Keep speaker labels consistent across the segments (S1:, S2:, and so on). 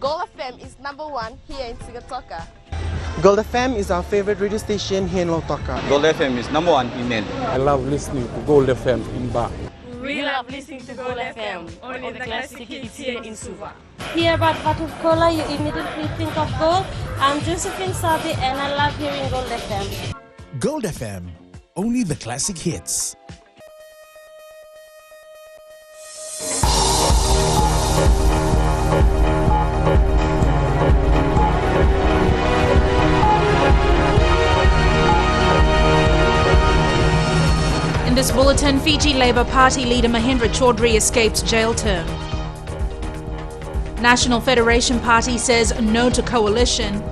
S1: Gold FM is #1 here in Sigatoka.
S2: Gold FM is our favorite radio station here in Lautoka.
S3: Gold FM is #1 in Nel.
S4: I love listening to Gold FM in Ba.
S5: We love listening to Gold FM, only the classic hits here in Suva.
S6: Hear about Vatukola, you immediately think of gold. I'm Josephine Sabi and I love hearing Gold FM.
S7: Gold FM, only the classic hits.
S8: In this bulletin, Fiji Labour Party leader Mahendra Chaudhry escapes jail term. National Federation Party says no to coalition.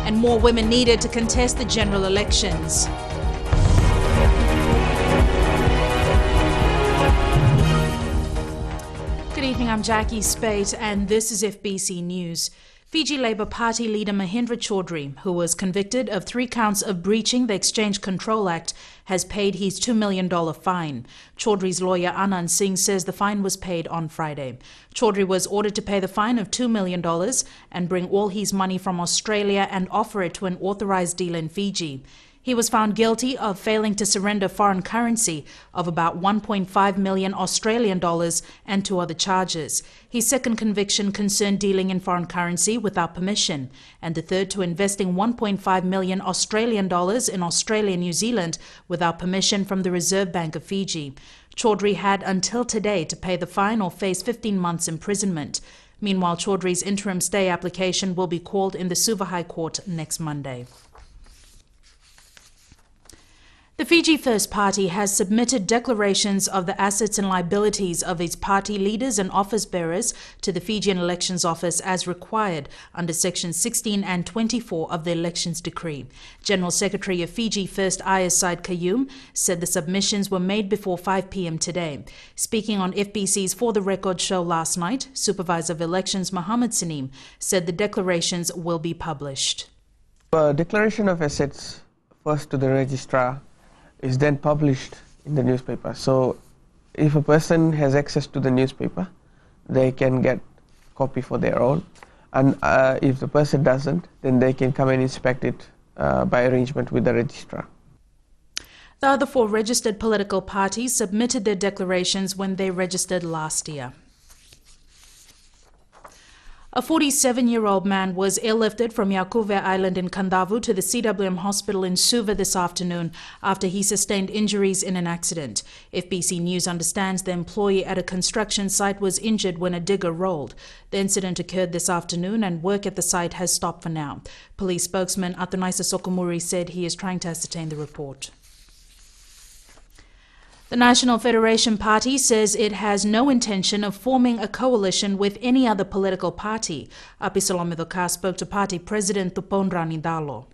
S8: And more women needed to contest the general elections. Good evening, I'm Jackie Spate and this is FBC News. Fiji Labour Party leader Mahendra Chaudhry, who was convicted of 3 counts of breaching the Exchange Control Act, has paid his $2 million fine. Chaudhry's lawyer Anand Singh says the fine was paid on Friday. Chaudhry was ordered to pay the fine of $2 million and bring all his money from Australia and offer it to an authorised dealer in Fiji. He was found guilty of failing to surrender foreign currency of about 1.5 million Australian dollars and 2 other charges. His second conviction concerned dealing in foreign currency without permission, and the third to investing 1.5 million Australian dollars in Australia and New Zealand without permission from the Reserve Bank of Fiji. Chaudhry had until today to pay the fine or face 15 months imprisonment. Meanwhile, Chaudhry's interim stay application will be called in the Suva High Court next Monday. The Fiji First Party has submitted declarations of the assets and liabilities of its party leaders and office bearers to the Fijian Elections Office as required under Section 16 and 24 of the Elections Decree. General Secretary of Fiji First Ayaz Said Qayyum said the submissions were made before 5 p.m. today. Speaking on FBC's For the Record show last night, Supervisor of Elections Mohammed Saneem said the declarations will be published.
S2: Declaration of assets first to the registrar is then published in the newspaper. So if a person has access to the newspaper, they can get a copy for their own. And if the person doesn't, then they can come and inspect it by arrangement with the registrar.
S8: The other 4 registered political parties submitted their declarations when they registered last year. A 47-year-old man was airlifted from Yakuve Island in Kandavu to the CWM hospital in Suva this afternoon after he sustained injuries in an accident. FBC News understands the employee at a construction site was injured when a digger rolled. The incident occurred this afternoon and work at the site has stopped for now. Police spokesman Atunaisa Sokomuri said he is trying to ascertain the report. The National Federation Party says it has no intention of forming a coalition with any other political party. Apisalomi Dhoka spoke to party president Tupon Ranindalo.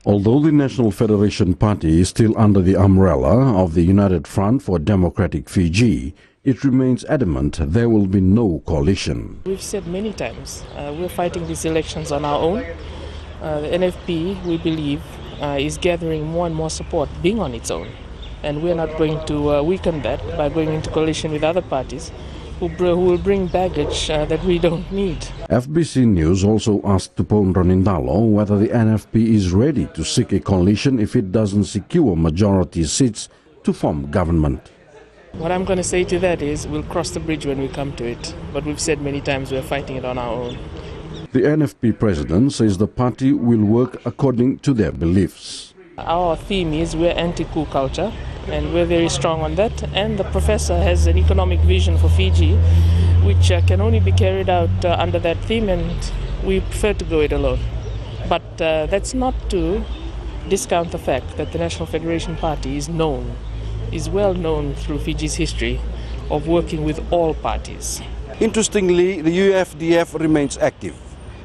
S4: Although the National Federation Party is still under the umbrella of the United Front for Democratic Fiji, it remains adamant there will be no coalition.
S9: We've said many times we're fighting these elections on our own. The NFP, we believe, is gathering more and more support being on its own. And we're not going to weaken that by going into coalition with other parties who will bring baggage that we don't need.
S4: FBC News also asked Tupon Ranindalo whether the NFP is ready to seek a coalition if it doesn't secure majority seats to form government.
S9: What I'm going to say to that is we'll cross the bridge when we come to it. But we've said many times we're fighting it on our own.
S4: The NFP president says the party will work according to their beliefs.
S9: Our theme is we're anti-coup culture, and we're very strong on that. And the professor has an economic vision for Fiji, which can only be carried out under that theme, and we prefer to go it alone. But that's not to discount the fact that the National Federation Party is well known through Fiji's history of working with all parties.
S10: Interestingly, the UFDF remains active.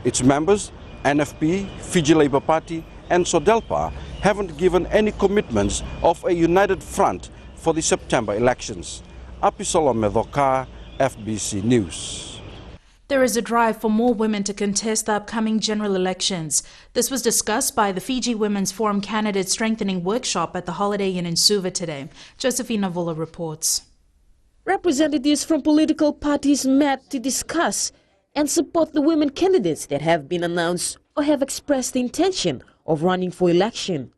S10: Its members, NFP, Fiji Labour Party, and SODELPA haven't given any commitments of a united front for the September elections. Apisalomi Dhoka, FBC News.
S8: There is a drive for more women to contest the upcoming general elections. This was discussed by the Fiji Women's Forum Candidate Strengthening Workshop at the Holiday Inn in Suva today. Josephine Navola reports.
S11: Representatives from political parties met to discuss and support the women candidates that have been announced or have expressed the intention of running for election.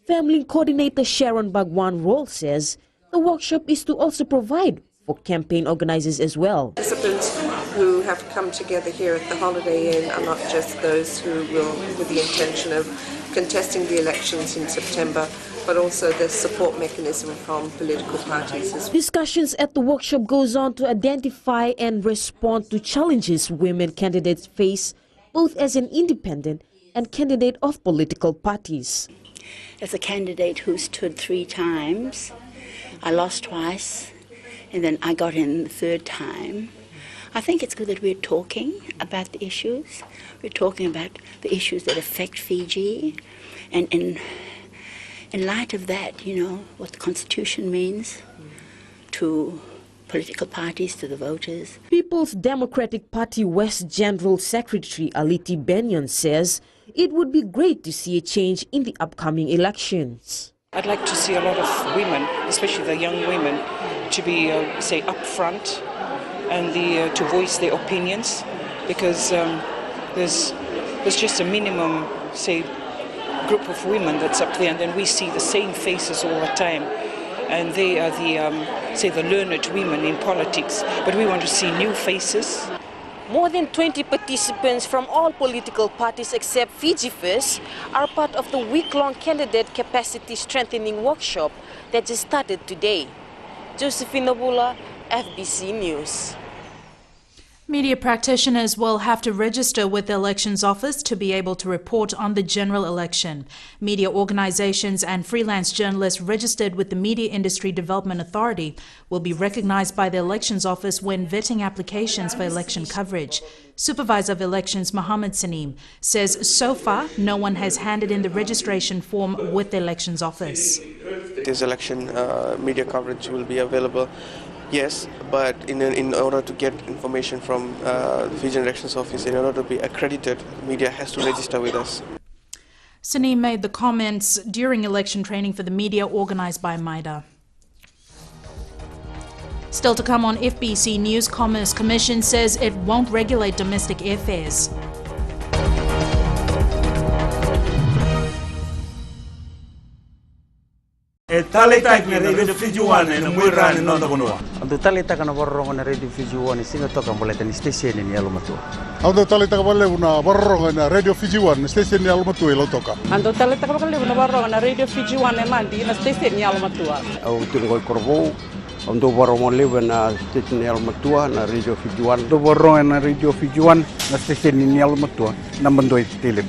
S11: Family coordinator Sharon Bagwan Roll says the workshop is to also provide for campaign organizers as well.
S12: Participants who have come together here at the Holiday Inn are not just those who will, with the intention of contesting the elections in September, but also the support mechanism from political parties.
S11: Discussions at the workshop goes on to identify and respond to challenges women candidates face, both as an independent and candidate of political parties.
S13: As a candidate who stood 3 times, I lost twice, and then I got in the 3rd time. I think it's good that we're talking about the issues. We're talking about the issues that affect Fiji, and in light of that, you know, what the Constitution means to political parties, to the voters.
S11: People's Democratic Party West General Secretary Aliti Benyon says it would be great to see a change in the upcoming elections.
S14: I'd like to see a lot of women, especially the young women, to be, say, up front and to voice their opinions, because there's just a minimum, say, group of women that's up there, and then we see the same faces all the time, and they are the, say, the learned women in politics, but we want to see new faces.
S11: More than 20 participants from all political parties except Fiji First are part of the week-long candidate capacity strengthening workshop that just started today. Josephine Nobula, FBC News.
S8: Media practitioners will have to register with the Elections Office to be able to report on the general election. Media organizations and freelance journalists registered with the Media Industry Development Authority will be recognized by the Elections Office when vetting applications for election coverage. Supervisor of Elections Mohammed Saneem says so far no one has handed in the registration form with the Elections Office.
S2: This election media coverage will be available. Yes, but in order to get information from the Fijian Elections Office, in order to be accredited, media has to register with us.
S8: Saneem made the comments during election training for the media organised by MIDA. Still to come on FBC News, Commerce Commission says it won't regulate domestic airfares.
S15: Talita na radio Fiji One na mwira ni nondo bonua.
S16: Ando talita kana borro na radio Fiji One singa toka boleta ni station ni Almatua.
S17: Ando talita ka bale una borro na radio Fiji One station ni Almatua ilo toka.
S18: Ando talita ka bale una borro na radio Fiji One mandi na station ni Almatua.
S16: Au tulo korbo ando borro mo leve na station ni Almatua na radio Fiji One. Do borro na radio Fiji One na station ni Almatua na mandoi tele.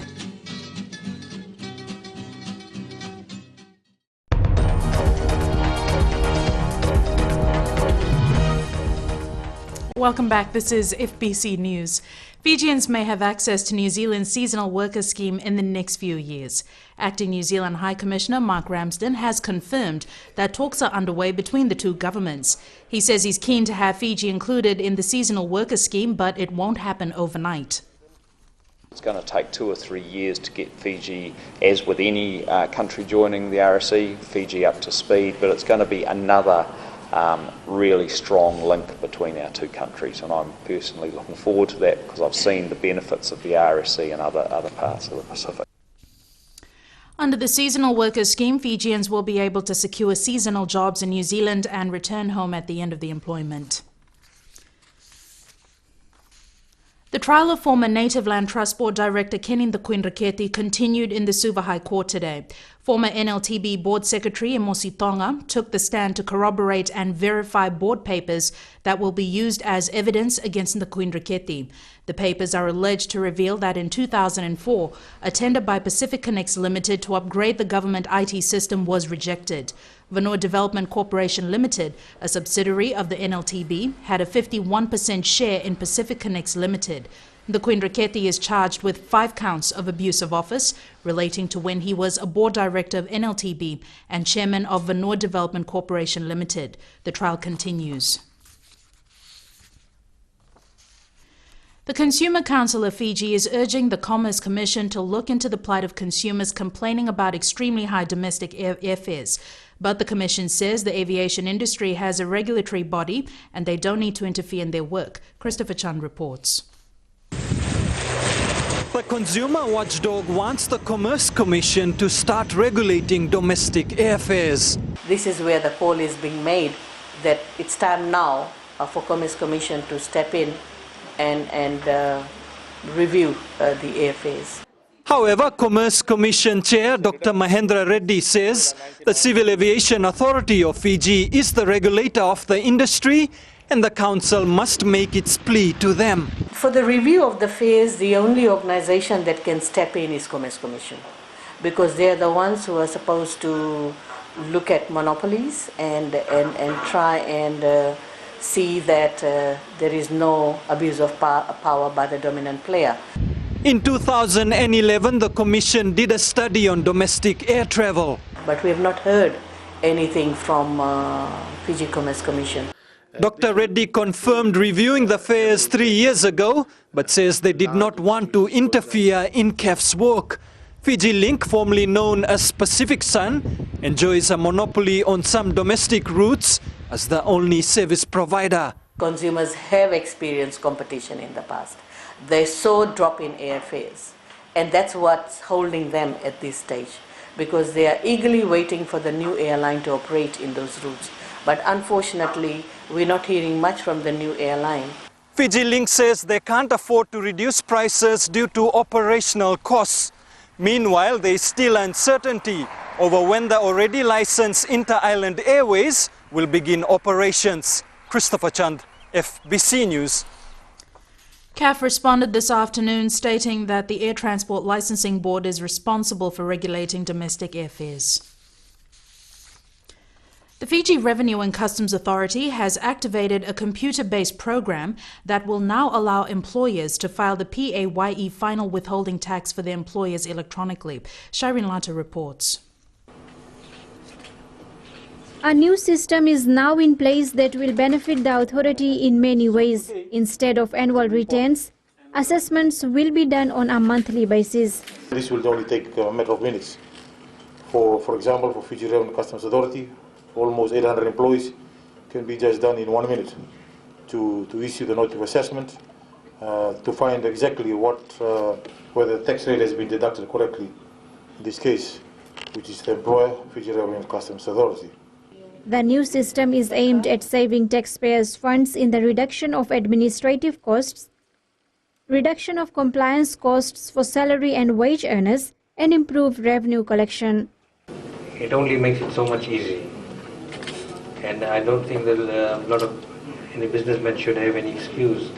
S8: Welcome back. This is FBC News. Fijians may have access to New Zealand's seasonal worker scheme in the next few years. Acting New Zealand High Commissioner Mark Ramsden has confirmed that talks are underway between the two governments. He says he's keen to have Fiji included in the seasonal worker scheme, but it won't happen overnight.
S19: It's going to take 2 or 3 years to get Fiji, as with any country joining the RSE, Fiji up to speed, but it's going to be another really strong link between our two countries, and I'm personally looking forward to that because I've seen the benefits of the RSE in other parts of the Pacific.
S8: Under the seasonal workers scheme, Fijians will be able to secure seasonal jobs in New Zealand and return home at the end of the employment. The trial of former Native Land Trust Board Director Kenin Queen-Rakete continued in the Suva High Court today. Former NLTB Board Secretary Emosi Tonga took the stand to corroborate and verify board papers that will be used as evidence against the Queen-Rakete. The papers are alleged to reveal that in 2004, a tender by Pacific Connects Limited to upgrade the government IT system was rejected. Vanor Development Corporation Limited, a subsidiary of the NLTB, had a 51% share in Pacific Connects Limited. The Queen-Rakete is charged with 5 counts of abuse of office relating to when he was a board director of NLTB and chairman of Vanor Development Corporation Limited. The trial continues. The Consumer Council of Fiji is urging the Commerce Commission to look into the plight of consumers complaining about extremely high domestic airfares. But the Commission says the aviation industry has a regulatory body and they don't need to interfere in their work. Christopher Chand reports.
S20: The consumer watchdog wants the Commerce Commission to start regulating domestic airfares.
S21: This is where the call is being made that it's time now for Commerce Commission to step in and review the airfares.
S20: However, Commerce Commission Chair Dr. Mahendra Reddy says the Civil Aviation Authority of Fiji is the regulator of the industry and the council must make its plea to them.
S21: For the review of the fares, the only organization that can step in is Commerce Commission, because they are the ones who are supposed to look at monopolies and try and see that there is no abuse of power by the dominant player.
S20: In 2011, the Commission did a study on domestic air travel.
S21: But we have not heard anything from Fiji Commerce Commission.
S20: Dr. Reddy confirmed reviewing the fares 3 years ago, but says they did not want to interfere in CAF's work. Fiji Link, formerly known as Pacific Sun, enjoys a monopoly on some domestic routes as the only service provider.
S21: Consumers have experienced competition in the past. They saw a drop in airfares, and that's what's holding them at this stage, because they are eagerly waiting for the new airline to operate in those routes. But unfortunately, we're not hearing much from the new airline.
S20: Fiji Link says they can't afford to reduce prices due to operational costs. Meanwhile, there is still uncertainty over when the already licensed Inter-Island Airways will begin operations. Christopher Chand, FBC News.
S8: CAF responded this afternoon stating that the Air Transport Licensing Board is responsible for regulating domestic airfares. The Fiji Revenue and Customs Authority has activated a computer-based program that will now allow employers to file the PAYE final withholding tax for their employers electronically. Shireen Lata reports.
S22: A new system is now in place that will benefit the authority in many ways. Instead of annual returns, assessments will be done on a monthly basis.
S23: This will only take a matter of minutes. For example, for Fiji Revenue and Customs Authority, almost 800 employees can be just done in 1 minute to issue the notice of assessment, to find exactly whether the tax rate has been deducted correctly in this case, which is the employer, Fiji Revenue and Customs Authority.
S22: The new system is aimed at saving taxpayers' funds in the reduction of administrative costs, reduction of compliance costs for salary and wage earners, and improved revenue collection.
S24: It only makes it so much easier. And I don't think that any businessman should have any excuse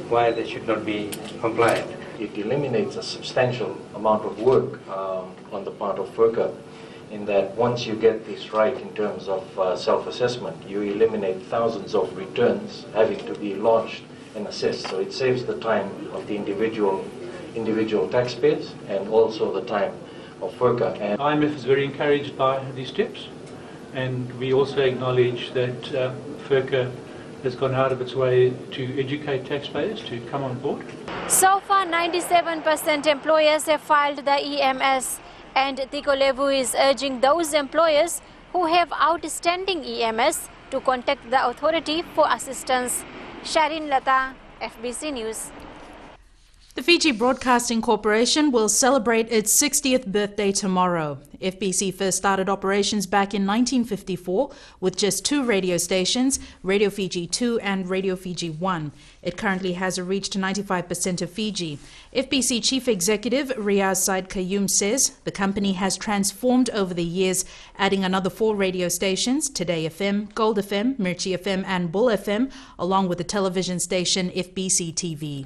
S24: why they should not be compliant.
S25: It eliminates a substantial amount of work on the part of FERCA, in that once you get this right in terms of self-assessment, you eliminate thousands of returns having to be lodged and assessed. So it saves the time of the individual taxpayers and also the time of FERCA. And
S26: IMF is very encouraged by these steps, and we also acknowledge that FERCA has gone out of its way to educate taxpayers to come on board.
S22: So far, 97% employers have filed the EMS, and Tiko Levu is urging those employers who have outstanding EMS to contact the authority for assistance. Shireen Lata, FBC News.
S8: The Fiji Broadcasting Corporation will celebrate its 60th birthday tomorrow. FBC first started operations back in 1954 with just 2 radio stations, Radio Fiji 2 and Radio Fiji 1. It currently has a reach to 95% of Fiji. FBC Chief Executive Riaz Said Qayyum says the company has transformed over the years, adding another 4 radio stations, Today FM, Gold FM, Mirchi FM and Bull FM, along with the television station FBC TV.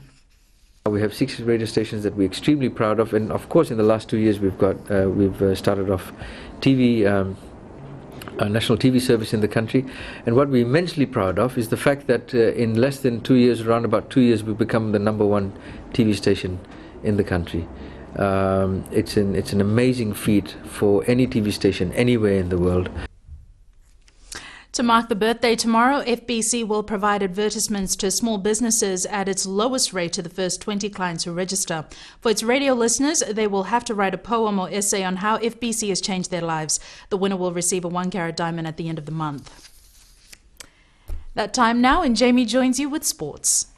S27: We have 6 radio stations that we're extremely proud of, and of course in the last 2 years we've started off TV, national TV service in the country, and what we're immensely proud of is the fact that in less than 2 years, around about 2 years, we've become the #1 TV station in the country. It's an amazing feat for any TV station anywhere in the world.
S8: To mark the birthday tomorrow, FBC will provide advertisements to small businesses at its lowest rate to the first 20 clients who register. For its radio listeners, they will have to write a poem or essay on how FBC has changed their lives. The winner will receive a 1-carat diamond at the end of the month. That time now, and Jamie joins you with sports.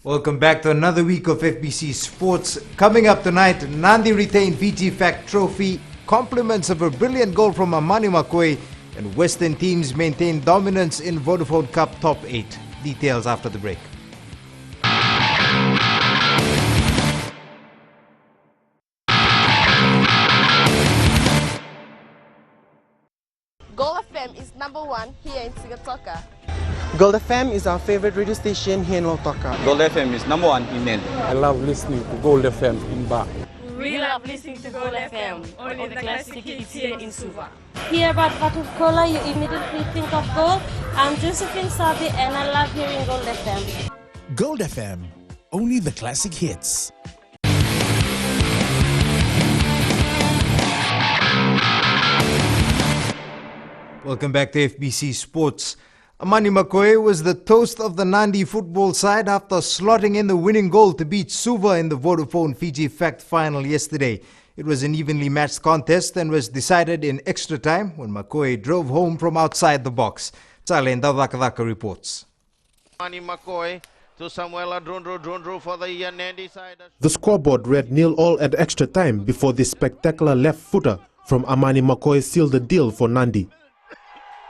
S1: Welcome back to another week of FBC Sports. Coming up tonight, Nandi retained Fiji Fact Trophy, compliments of a brilliant goal from Amani Makoe, and Western teams maintain dominance in Vodafone Cup Top 8. Details after the break.
S3: Gold FM is #1 here in Sigatoka.
S4: Gold FM is our favorite radio station here in Lautoka.
S5: Gold FM is #1 in Nel.
S4: I love listening to Gold FM in Ba.
S3: We love listening to Gold FM, only the classic hits here in Suva.
S6: Hear about Batu Cola, you immediately think of gold. I'm Josephine Sabi and I love hearing Gold FM.
S7: Gold FM, only the classic hits.
S1: Welcome back to FBC Sports. Amani Makoe was the toast of the Nandi football side after slotting in the winning goal to beat Suva in the Vodafone Fiji Fact final yesterday. It was an evenly matched contest and was decided in extra time when Makoe drove home from outside the box. Tsalen Davakadaka reports.
S9: Amani Makoe to Samuela Drondro for the Nandi side.
S28: The scoreboard read 0-0 at extra time before this spectacular left footer from Amani Makoe sealed the deal for Nandi.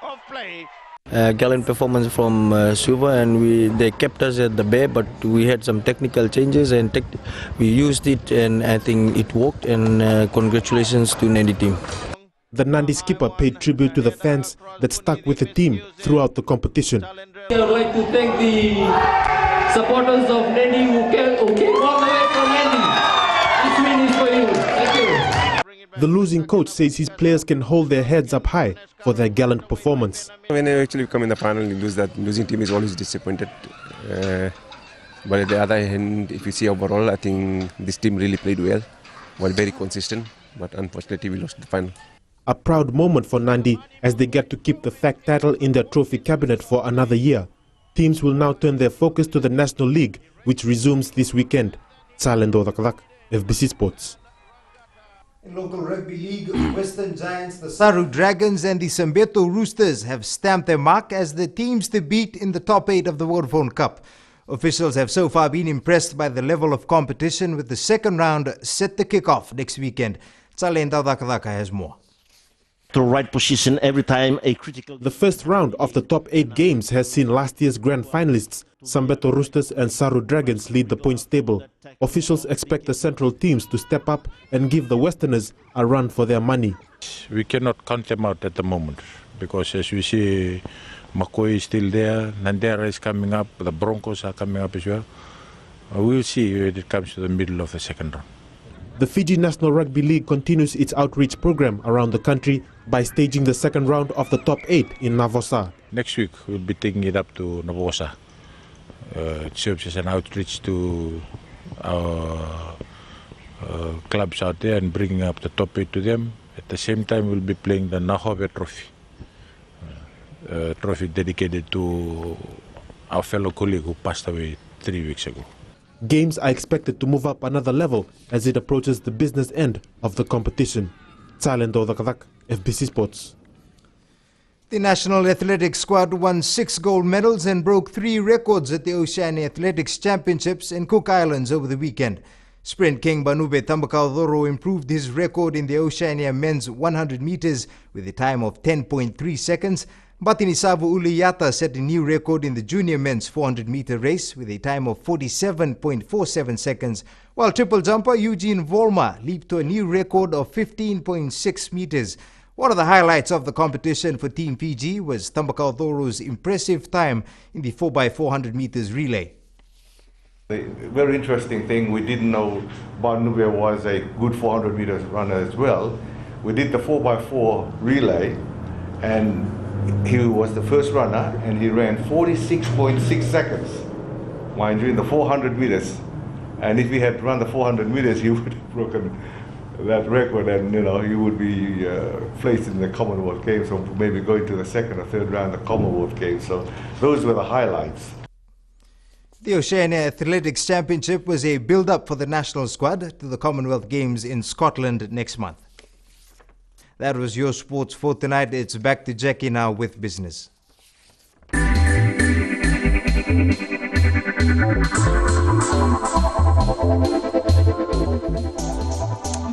S9: Of play.
S29: Gallant performance from Suva, and they kept us at the bay, but we had some technical changes and we used it, and I think it worked, and congratulations to Nandi team.
S28: The Nandi skipper paid tribute to the fans that stuck with the team throughout the competition.
S30: I would like to thank the supporters of Nandi who came all the way from Nandi. This win is for you. Thank you.
S28: The losing coach says his players can hold their heads up high for their gallant performance.
S31: When they actually come in the final and lose, that losing team is always disappointed. But at the other hand, if you see overall, I think this team really played well, very consistent. But unfortunately, we lost the final.
S28: A proud moment for Nandi as they get to keep the FACT title in their trophy cabinet for another year. Teams will now turn their focus to the National League, which resumes this weekend. Salendo Dakadak, FBC Sports.
S1: In local rugby league, Western Giants, the Saru Dragons and the Sambeto Roosters have stamped their mark as the teams to beat in the top 8 of the Vodafone Cup. Officials have so far been impressed by the level of competition, with the second round set to kick off next weekend. Tsalenda Dakadaka has more.
S32: The right position every time a critical...
S28: The first round of the top 8 games has seen last year's grand finalists Sambeto Roosters and Saru Dragons lead the points table. Officials expect the central teams to step up and give the Westerners a run for their money.
S33: We cannot count them out at the moment because, as we see, Makoe is still there, Nandera is coming up, the Broncos are coming up as well. We'll see when it comes to the middle of the second round.
S28: The Fiji National Rugby League continues its outreach program around the country by staging the second round of the top 8 in Navosa.
S33: Next week we'll be taking it up to Navosa. It serves as an outreach to our clubs out there and bringing up the top 8 to them. At the same time, we'll be playing the Nahove Trophy, trophy dedicated to our fellow colleague who passed away 3 weeks ago.
S28: Games are expected to move up another level as it approaches the business end of the competition. Tsalendo Dakadak, FBC Sports.
S1: The national athletics squad won 6 gold medals and broke 3 records at the Oceania Athletics Championships in Cook Islands over the weekend. Sprint king Banube Tambakaudoro improved his record in the Oceania men's 100 meters with a time of 10.3 seconds. Batinisavu Uliyata set a new record in the junior men's 400-meter race with a time of 47.47 seconds, while triple jumper Eugene Volma leaped to a new record of 15.6 meters. One of the highlights of the competition for Team Fiji was Tambakaudoro's impressive time in the 4x400 meters relay.
S34: The very interesting thing, we didn't know Banube was a good 400 meters runner as well. We did the 4x4 relay and he was the first runner and he ran 46.6 seconds, mind you, in the 400 meters. And if he had run the 400 meters, he would have broken that record, and he would be placed in the Commonwealth Games, or maybe going to the second or third round of the Commonwealth Games. So those were the highlights.
S1: The Oceania Athletics Championship was a build-up for the national squad to the Commonwealth Games in Scotland next month. That was your sports for tonight. It's back to Jackie now with business.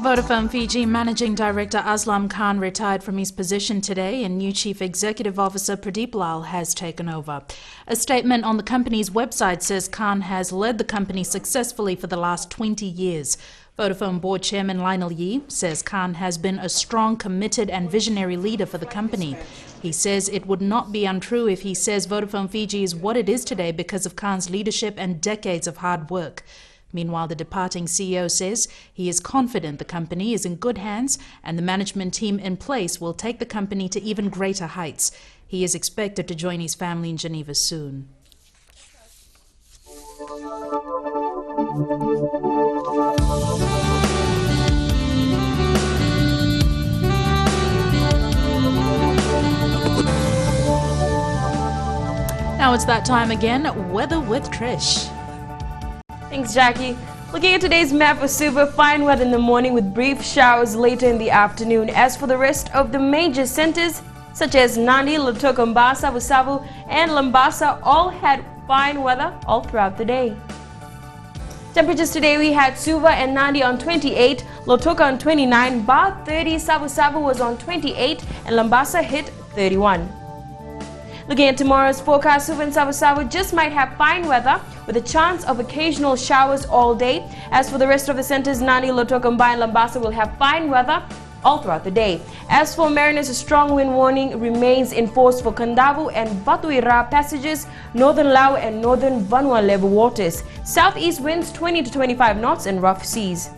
S8: Vodafone Fiji Managing Director Aslam Khan retired from his position today, and new Chief Executive Officer Pradeep Lal has taken over. A statement on the company's website says Khan has led the company successfully for the last 20 years. Vodafone Board Chairman Lionel Yee says Khan has been a strong, committed and visionary leader for the company. He says it would not be untrue if he says Vodafone Fiji is what it is today because of Khan's leadership and decades of hard work. Meanwhile, the departing CEO says he is confident the company is in good hands and the management team in place will take the company to even greater heights. He is expected to join his family in Geneva soon. Now it's that time again, weather with Trish.
S3: Thanks, Jackie. Looking at today's map for Suva, fine weather in the morning with brief showers later in the afternoon. As for the rest of the major centers, such as Nadi, Lautoka, Savu and Lambasa, all had fine weather all throughout the day. Temperatures today, we had Suva and Nadi on 28, Lautoka on 29, Ba 30, Savu was on 28, and Lambasa hit 31. Looking at tomorrow's forecast, Suva and Savu just might have fine weather with a chance of occasional showers all day. As for the rest of the centers, Nadi, Lautoka, and Lambasa will have fine weather all throughout the day. As for Mariners, a strong wind warning remains in force for Kandavu and Batuira passages, northern Lao and northern Vanua level waters. Southeast winds 20 to 25 knots and rough seas.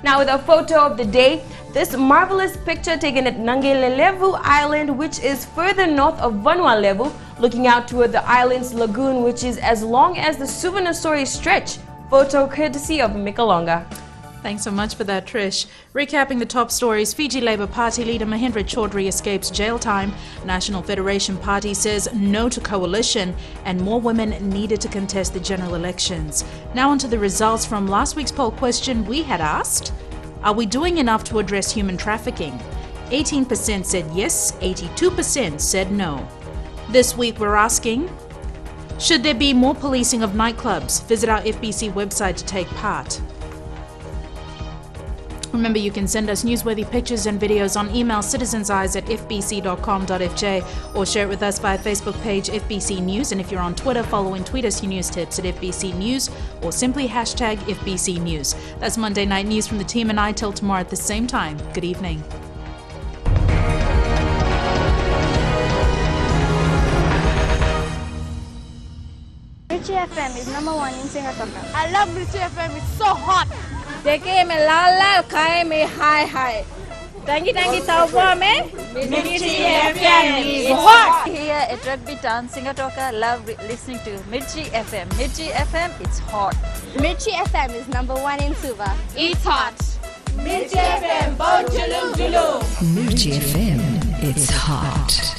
S3: Now with a photo of the day, this marvelous picture taken at Nangelelevu Island, which is further north of Vanua level, looking out toward the island's lagoon, which is as long as the Suvanasori stretch. Photo courtesy of Mikalonga.
S8: Thanks so much for that, Trish. Recapping the top stories, Fiji Labour Party leader Mahindra Chaudhry escapes jail time. National Federation Party says no to coalition, and more women needed to contest the general elections. Now on to the results from last week's poll question. We had asked, are we doing enough to address human trafficking? 18% said yes, 82% said no. This week we're asking, should there be more policing of nightclubs? Visit our FBC website to take part. Remember, you can send us newsworthy pictures and videos on email citizenseyes@fbc.com.fj or share it with us via Facebook page FBC News. And if you're on Twitter, follow and tweet us your news tips at FBC News or simply hashtag FBC News. That's Monday Night News from the team and I till tomorrow at the same time. Good evening.
S2: Mirchi FM is #1 in Singapore.
S10: I love Mirchi FM, it's so hot.
S2: Deke me lala, kai me high. Tangi tauwa me. Mirchi FM is hot.
S10: Here at Rugby Town, Singapore, love listening to Mirchi FM. Mirchi FM, it's hot.
S2: Mirchi FM is #1 in Suva.
S10: It's hot.
S2: Mirchi FM, Bo Julum Julum.
S11: Mirchi FM, it's hot.